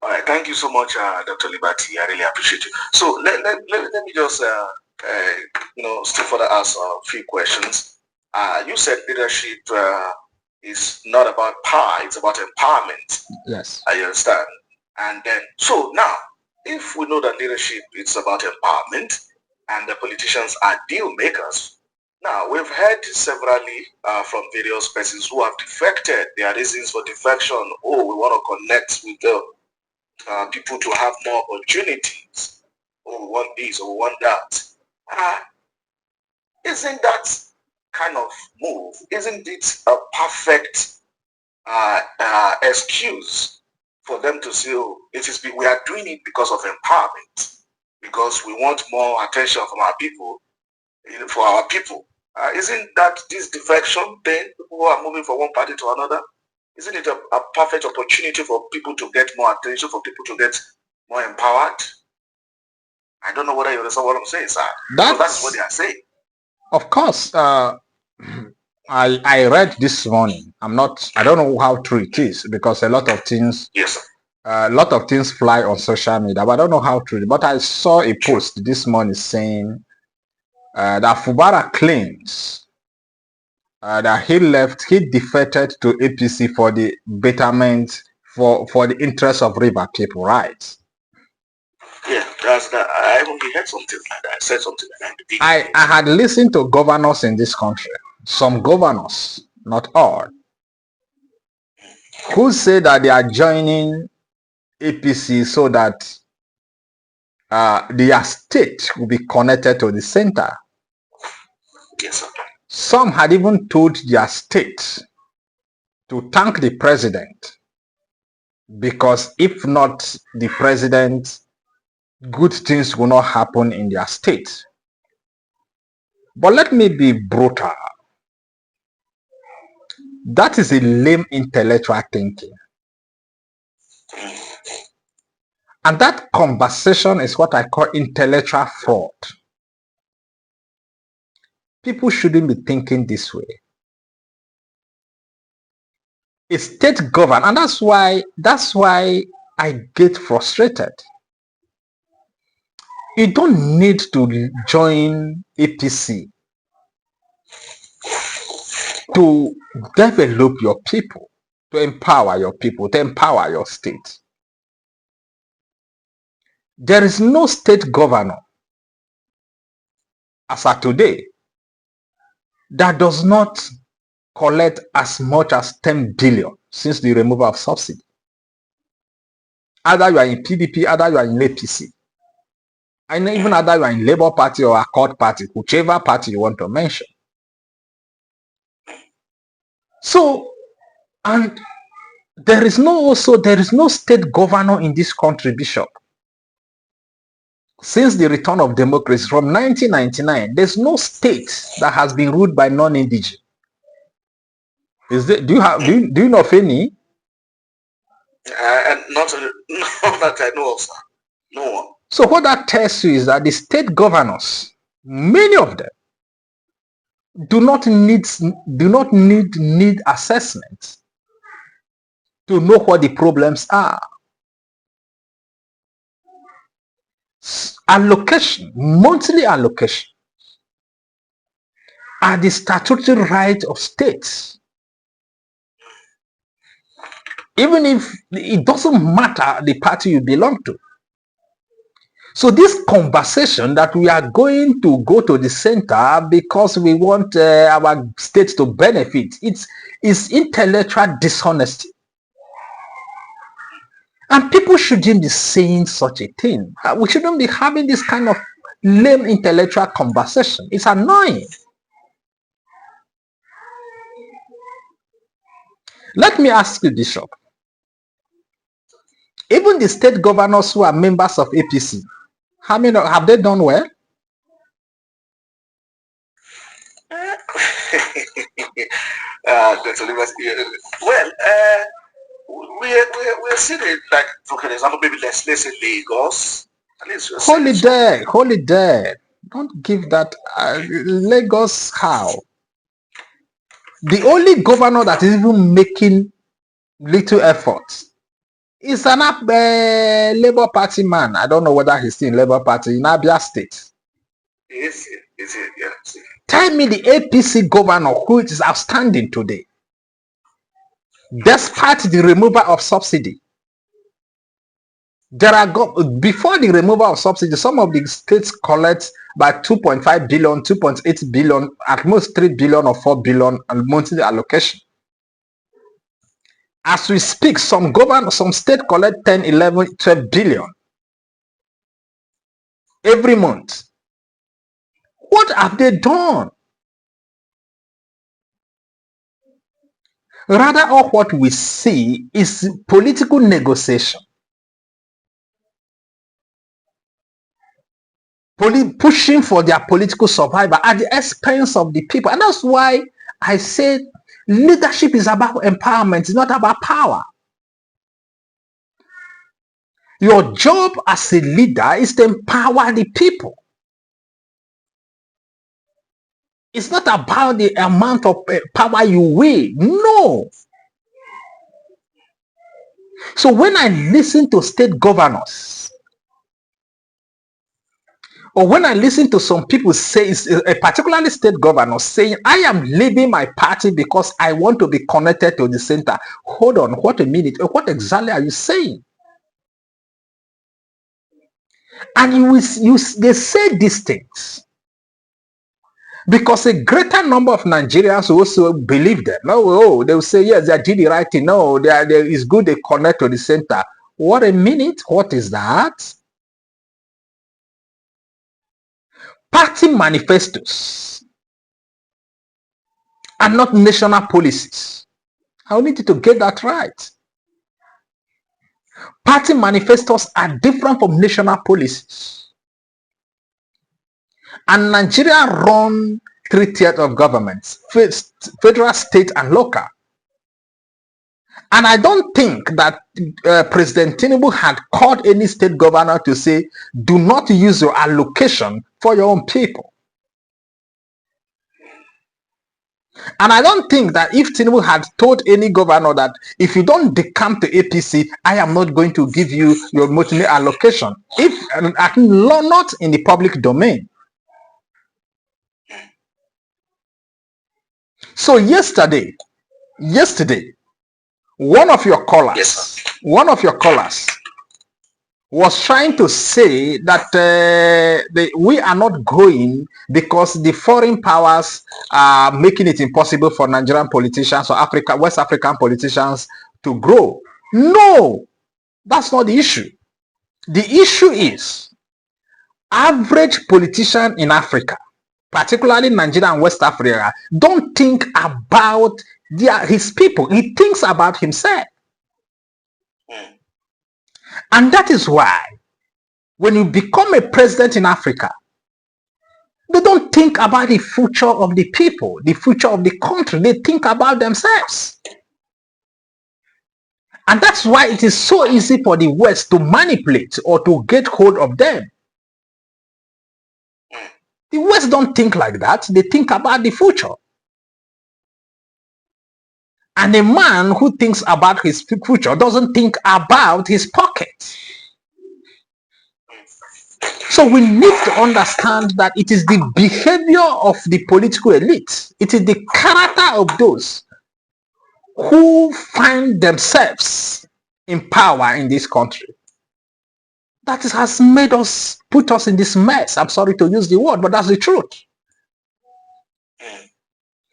All right, thank you so much, Dr. Liberty. I really appreciate you. So let me just still further ask a few questions. You said leadership is not about power; it's about empowerment. Yes. I understand. And then, so now, if we know that leadership is about empowerment, and the politicians are deal makers, now we've heard severally from various persons who have defected. Their reasons for defection: oh, we want to connect with the people to have more opportunities, or we want this, or we want that. Uh, isn't that kind of move, isn't it a perfect excuse for them to say, oh, we are doing it because of empowerment, because we want more attention from our people, for our people. Isn't that this defection thing, people who are moving from one party to another, isn't it a perfect opportunity for people to get more attention, for people to get more empowered? I don't know whether you understand what I'm saying, sir. That's what they are saying. Of course, I read this morning. I don't know how true it is, because a lot of things, yes, sir. A lot of things fly on social media, but I don't know how true. But I saw a post this morning saying that Fubara claims that he defected to APC for the betterment, for the interest of river people, right? Yeah, that's that. I only heard something like that. I said something like that. I had listened to governors in this country, some governors, not all, who say that they are joining APC so that their state will be connected to the center. Yes, sir. Some had even told their state to thank the president, because if not the president, good things will not happen in their state. But let me be brutal. That is a lame intellectual thinking. And that conversation is what I call intellectual fraud. People shouldn't be thinking this way. A state government, and that's why I get frustrated. You don't need to join APC to develop your people, to empower your people, to empower your state. There is no state governor as of today that does not collect as much as 10 billion since the removal of subsidy. Either you are in PDP, either you are in APC. And even either you are in Labour Party or Accord Party, whichever party you want to mention. So, and there is no state governor in this country, Bishop. Since the return of democracy from 1999, there's no state that has been ruled by non-indigenous. Do you know of any? Not that I know of, sir. No one. So what that tells you is that the state governors, many of them, do not need assessment to know what the problems are. Allocation, monthly allocation, are the statutory right of states. Even if it doesn't matter the party you belong to. So this conversation that we are going to go to the center because we want our state to benefit, it's intellectual dishonesty. And people shouldn't be saying such a thing. We shouldn't be having this kind of lame intellectual conversation. It's annoying. Let me ask you, Bishop. Even the state governors who are members of APC, how many have they done well? Well, we're seeing it like, for example, maybe let's say Lagos. Holy day. Don't give that. Lagos, how? The only governor that is even making little efforts He's an Labour Party man. I don't know whether he's still in Labour Party in Abia State. Is it? Yeah. See. Tell me the APC governor who is outstanding today, despite the removal of subsidy. There are before the removal of subsidy, some of the states collect by 2.5 billion, 2.8 billion, at most 3 billion or 4 billion monthly allocation. As we speak, some state collect 10, 11, 12 billion every month. What have they done? Rather, all what we see is political negotiation. Pushing for their political survival at the expense of the people. And that's why I said leadership is about empowerment, it's not about power. Your job as a leader is to empower the people. It's not about the amount of power you wield. No. So when I listen to state governors, or when I listen to some people say, particularly state governors saying, I am leaving my party because I want to be connected to the center. Hold on, what a minute. What exactly are you saying? And they say these things because a greater number of Nigerians also believe them. No, they will say, yes, they did the right thing. No, it's good they connect to the center. What a minute. What is that? Party manifestos are not national policies. I need you to get that right. Party manifestos are different from national policies. And Nigeria run 3 tiers of governments: federal, state, and local. And I don't think that President Tinubu had called any state governor to say, do not use your allocation for your own people. And I don't think that if Tinubu had told any governor that if you don't decamp to APC, I am not going to give you your monthly allocation, not in the public domain. So yesterday, one of your callers was trying to say that we are not going because the foreign powers are making it impossible for Nigerian politicians or West African politicians to grow. No, that's not the issue. The issue is average politician in Africa, particularly Nigeria and West Africa, don't think about his people. He thinks about himself. And that is why when you become a president in Africa, they don't think about the future of the people, the future of the country. They think about themselves. And that's why it is so easy for the West to manipulate or to get hold of them. The West don't think like that. They think about the future. And a man who thinks about his future doesn't think about his pocket. So we need to understand that it is the behavior of the political elite. It is the character of those who find themselves in power in this country that has put us in this mess. I'm sorry to use the word, but that's the truth.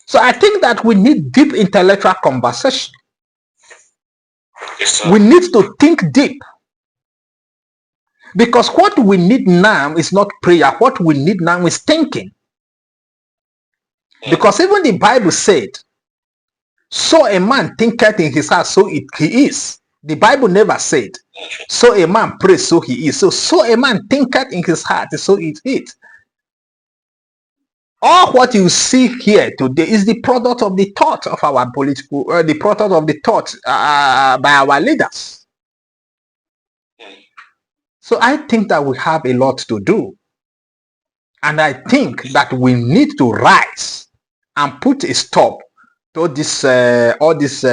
So I think that we need deep intellectual conversation. We need to think deep. Because what we need now is not prayer. What we need now is thinking. Because even the Bible said, so a man thinketh in his heart, so he is. The Bible never said, so a man prays, so he is. So a man thinketh in his heart, so it is. All what you see here today is the product of the thought of our political, the product of the thought by our leaders. So I think that we have a lot to do. And I think that we need to rise and put a stop to all these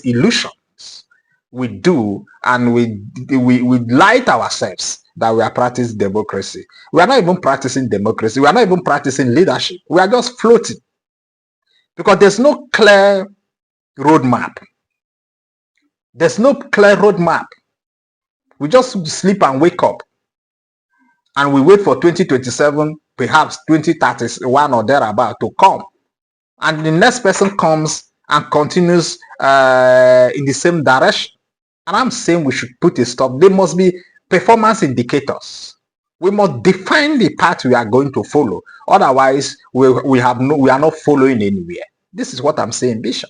illusions we do, and we lie to ourselves that we are practicing democracy. We are not even practicing democracy. We are not even practicing leadership. We are just floating because there's no clear roadmap. There's no clear roadmap. We just sleep and wake up, and we wait for 2027, perhaps 2031 or thereabout to come, and the next person comes and continues in the same direction. And I'm saying we should put a stop. There must be performance indicators. We must define the path we are going to follow. Otherwise, we are not following anywhere. This is what I'm saying, Bishop.